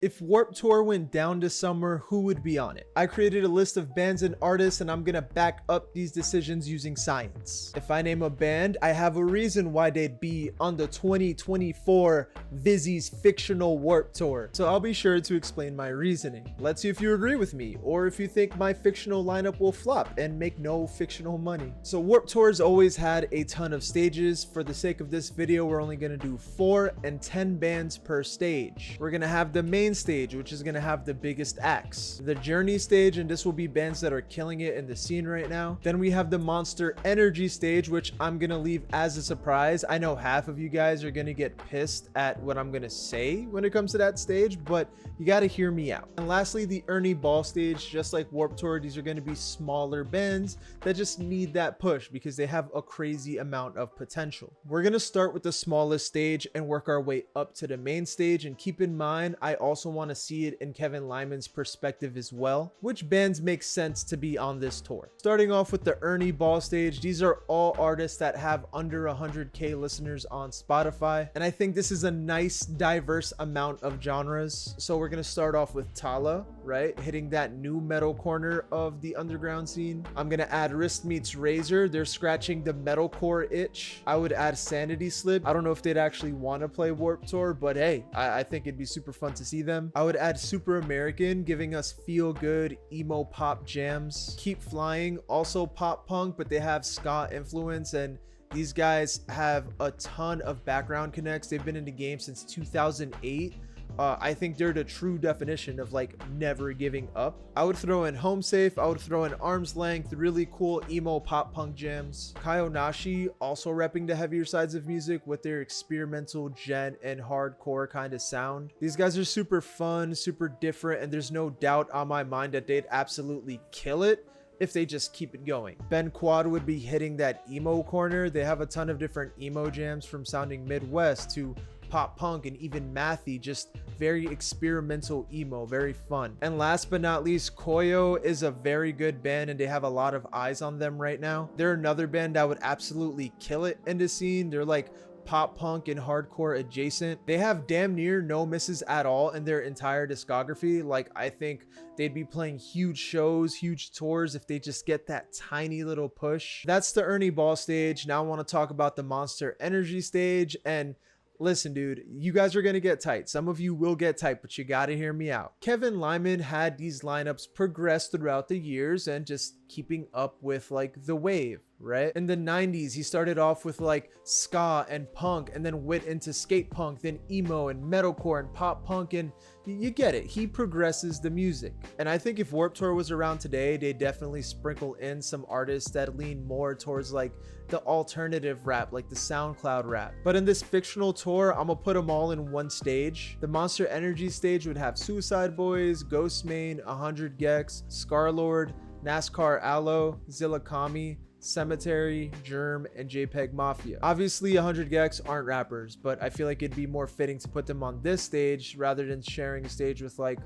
If Warped Tour went down this summer, who would be on it? I created a list of bands and artists, and I'm gonna back up these decisions using science. If I name a band, I have a reason why they'd be on the 2024 Vizzy's fictional Warped Tour. So I'll be sure to explain my reasoning. Let's see if you agree with me, or if you think my fictional lineup will flop and make no fictional money. So Warped Tour's always had a ton of stages. For the sake of this video, we're only gonna do 4 and 10 bands per stage. We're gonna have the main stage, which is going to have the biggest acts, the Journey stage, and this will be bands that are killing it in the scene right now. Then we have the Monster Energy stage, which I'm going to leave as a surprise. I know half of you guys are going to get pissed at what I'm going to say when it comes to that stage, but you got to hear me out. And lastly, the Ernie Ball stage. Just like Warped Tour, these are going to be smaller bands that just need that push because they have a crazy amount of potential. We're going to start with the smallest stage and work our way up to the main stage, and keep in mind, I also want to see it in Kevin Lyman's perspective as well. Which bands make sense to be on this tour? Starting off with the Ernie Ball stage, these are all artists that have under 100k listeners on Spotify, and I think this is a nice diverse amount of genres. So we're gonna start off with Tala, right, hitting that new metal corner of the underground scene. I'm gonna add Wrist Meets Razor, they're scratching the metalcore itch. I would add Sanity Slip. I don't know if they'd actually want to play Warped Tour, but hey, I think it'd be super fun to see them. I would add Super American, giving us feel good emo pop jams. Keep Flying, also pop punk, but they have ska influence, and these guys have a ton of background connects. They've been in the game since 2008. I think they're the true definition of like never giving up. I would throw in Home Safe. I would throw in Arm's Length, really cool emo pop punk jams. Kayonashi also repping the heavier sides of music with their experimental gen and hardcore kind of sound. These guys are super fun, super different, and there's no doubt on my mind that they'd absolutely kill it if they just keep it going. Ben Quad would be hitting that emo corner. They have a ton of different emo jams, from sounding Midwest to pop punk and even mathy, just very experimental emo, very fun. And last but not least, Koyo is a very good band, and they have a lot of eyes on them right now. They're another band that would absolutely kill it in the scene. They're like pop punk and hardcore adjacent. They have damn near no misses at all in their entire discography. Like, I think they'd be playing huge shows, huge tours if they just get that tiny little push. That's the Ernie Ball stage. Now I want to talk about the Monster Energy stage. And listen, dude, you guys are going to get tight. Some of you will get tight, but you got to hear me out. Kevin Lyman had these lineups progress throughout the years and just keeping up with like the wave, right? In the 90s, he started off with like ska and punk, and then went into skate punk, then emo and metalcore and pop punk, and you get it. He progresses the music. And I think if Warped Tour was around today, they definitely sprinkle in some artists that lean more towards like the alternative rap, like the SoundCloud rap. But in this fictional tour, I'm gonna put them all in one stage. The Monster Energy stage would have Suicide Boys, Ghostmane, 100 Gex, Scarlord, NASCAR Aloe, Zillakami, Cemetery, Germ, and JPEG Mafia. Obviously 100 Gex aren't rappers, but I feel like it'd be more fitting to put them on this stage rather than sharing a stage with like,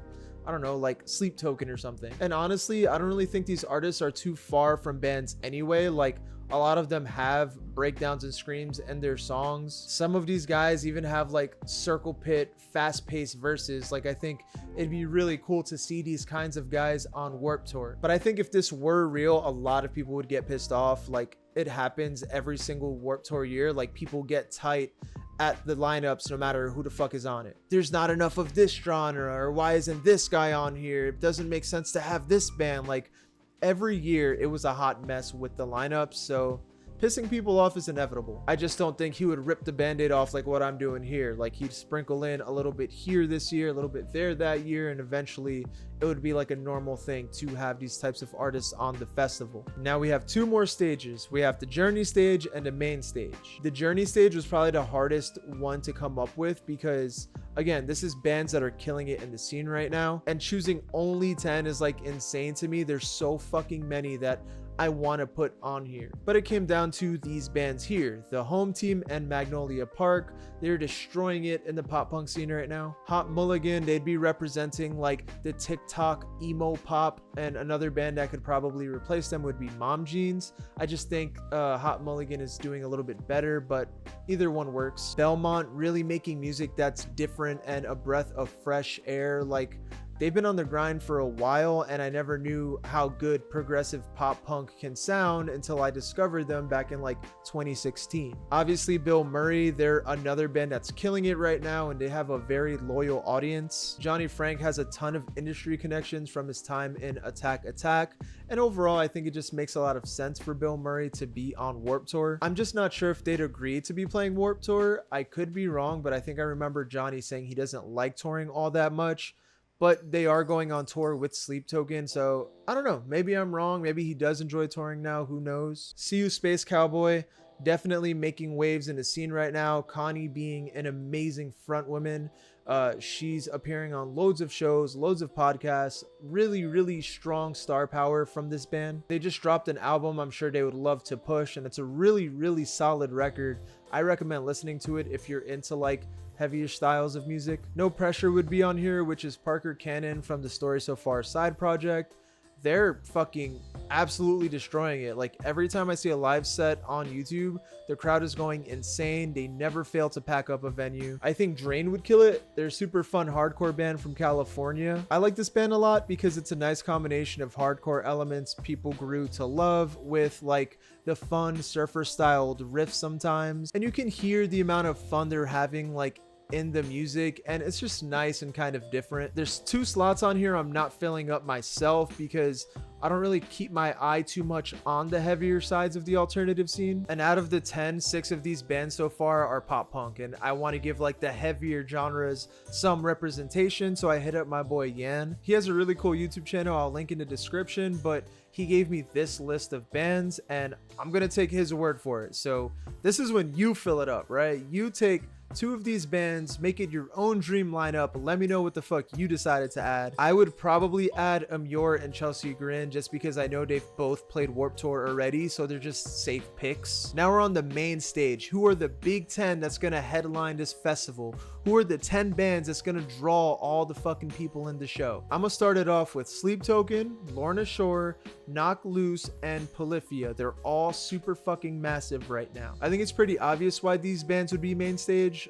I don't know, like Sleep Token or something. And honestly, I don't really think these artists are too far from bands anyway. Like, a lot of them have breakdowns and screams in their songs. Some of these guys even have like circle pit, fast-paced verses. Like, I think it'd be really cool to see these kinds of guys on Warped Tour. But I think if this were real, a lot of people would get pissed off. Like, it happens every single Warped Tour year. Like, people get tight at the lineups no matter who the fuck is on it. There's not enough of this genre, or why isn't this guy on here? It doesn't make sense to have this band. Like, every year it was a hot mess with the lineups, so pissing people off is inevitable. I just don't think he would rip the band-aid off like what I'm doing here. Like, he'd sprinkle in a little bit here this year, a little bit there that year, and eventually it would be like a normal thing to have these types of artists on the festival. Now we have two more stages. We have the Journey stage and the main stage. The Journey stage was probably the hardest one to come up with because, again, this is bands that are killing it in the scene right now, and choosing only 10 is like insane to me. There's so fucking many that I want to put on here. But it came down to these bands here, the Home Team and Magnolia Park. They're destroying it in the pop punk scene right now. Hot Mulligan, they'd be representing like the TikTok emo pop, and another band that could probably replace them would be Mom Jeans. I just think Hot Mulligan is doing a little bit better, but either one works. Belmont really making music that's different and a breath of fresh air. Like, they've been on the grind for a while, and I never knew how good progressive pop punk can sound until I discovered them back in like 2016. Obviously, Bill Murray, they're another band that's killing it right now, and they have a very loyal audience. Johnny Frank has a ton of industry connections from his time in Attack Attack, and overall, I think it just makes a lot of sense for Bill Murray to be on Warped Tour. I'm just not sure if they'd agree to be playing Warped Tour. I could be wrong, but I think I remember Johnny saying he doesn't like touring all that much. But they are going on tour with Sleep Token, so I don't know. Maybe I'm wrong. Maybe he does enjoy touring now. Who knows? See You Space Cowboy, definitely making waves in the scene right now. Connie being an amazing front woman. She's appearing on loads of shows, loads of podcasts. Really, really strong star power from this band. They just dropped an album I'm sure they would love to push, and it's a really, really solid record. I recommend listening to it if you're into like heavier styles of music. No Pressure would be on here, which is Parker Cannon from the Story So Far side project. They're fucking absolutely destroying it. Like, every time I see a live set on YouTube, the crowd is going insane. They never fail to pack up a venue. I think Drain would kill it. They're a super fun hardcore band from California. I like this band a lot because it's a nice combination of hardcore elements people grew to love with like the fun surfer styled riffs sometimes, and you can hear the amount of fun they're having like in the music, and it's just nice and kind of different. There's 2 slots on here I'm not filling up myself because I don't really keep my eye too much on the heavier sides of the alternative scene. And out of the 10, 6 of these bands so far are pop punk, and I want to give like the heavier genres some representation, so I hit up my boy Yan. He has a really cool YouTube channel, I'll link in the description, but he gave me this list of bands and I'm gonna take his word for it. So this is when you fill it up, right? You take 2 of these bands, make it your own dream lineup. Let me know what the fuck you decided to add. I would probably add Amur and Chelsea Grin just because I know they've both played Warped Tour already, so they're just safe picks. Now we're on the main stage. Who are the big 10 that's gonna headline this festival? Who are the 10 bands that's gonna draw all the fucking people in the show? I'm gonna start it off with Sleep Token, Lorna Shore, Knock Loose, and Polyphia. They're all super fucking massive right now. I think it's pretty obvious why these bands would be main stage.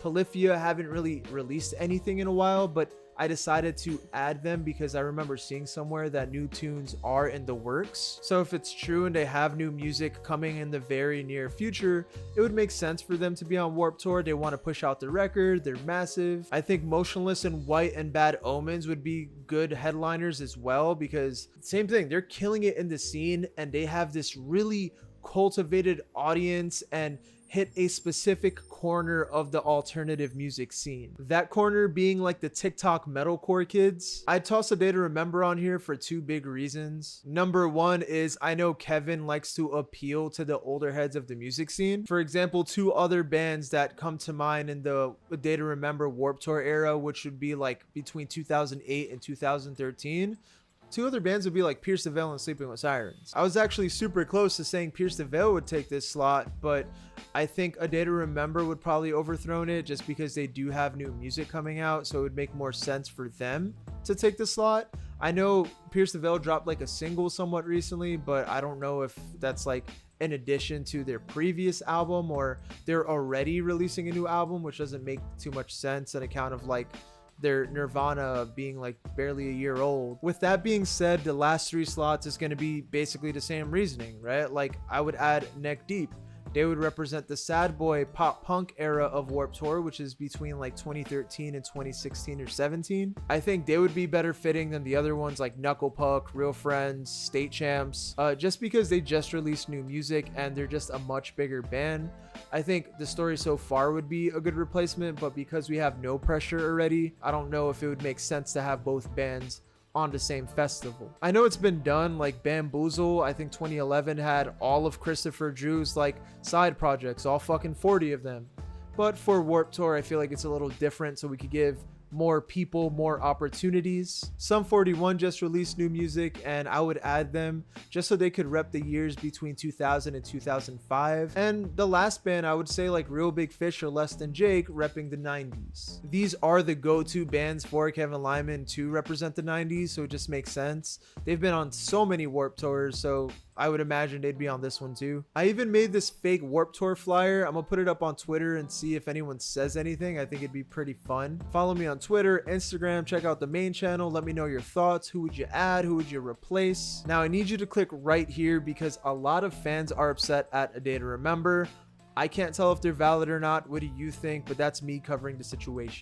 Polyphia haven't really released anything in a while, but I decided to add them because I remember seeing somewhere that new tunes are in the works. So if it's true and they have new music coming in the very near future, it would make sense for them to be on Warped Tour. They want to push out the record. They're massive. I think Motionless in White and Bad Omens would be good headliners as well because same thing, they're killing it in the scene and they have this really cultivated audience and hit a specific corner of the alternative music scene. That corner being like the TikTok metalcore kids. I'd toss A Day to Remember on here for 2 big reasons. Number 1 is I know Kevin likes to appeal to the older heads of the music scene. For example, 2 other bands that come to mind in the A Day to Remember Warped Tour era, which would be like between 2008 and 2013. 2 other bands would be like Pierce the Veil and Sleeping with Sirens. I was actually super close to saying Pierce the Veil would take this slot, but I think A Day to Remember would probably overthrown it just because they do have new music coming out, so it would make more sense for them to take the slot. I know Pierce the Veil dropped like a single somewhat recently, but I don't know if that's like in addition to their previous album or they're already releasing a new album, which doesn't make too much sense on account of like their Nirvana being like barely a year old. With that being said, the last 3 slots is going to be basically the same reasoning, right? Like I would add Neck Deep. They would represent the sad boy pop punk era of Warped Tour, which is between like 2013 and 2016 or 17. I think they would be better fitting than the other ones like Knuckle Puck, Real Friends, State Champs, just because they just released new music and they're just a much bigger band. I think The Story So Far would be a good replacement, but because we have No Pressure already, I don't know if it would make sense to have both bands on the same festival. I know it's been done, like Bamboozle, I think 2011 had all of Christopher Drew's like side projects, all fucking 40 of them. But for Warped Tour, I feel like it's a little different, so we could give more people, more opportunities. Sum 41 just released new music, and I would add them just so they could rep the years between 2000 and 2005. And the last band, I would say like Real Big Fish or Less Than Jake, repping the 90s. These are the go-to bands for Kevin Lyman to represent the 90s, so it just makes sense. They've been on so many Warped Tours, so I would imagine they'd be on this one too. I even made this fake Warped Tour flyer. I'm gonna put it up on Twitter and see if anyone says anything. I think it'd be pretty fun. Follow me on Twitter, Instagram, check out the main channel. Let me know your thoughts. Who would you add? Who would you replace? Now I need you to click right here because a lot of fans are upset at A Day to Remember. I can't tell if they're valid or not. What do you think? But that's me covering the situation.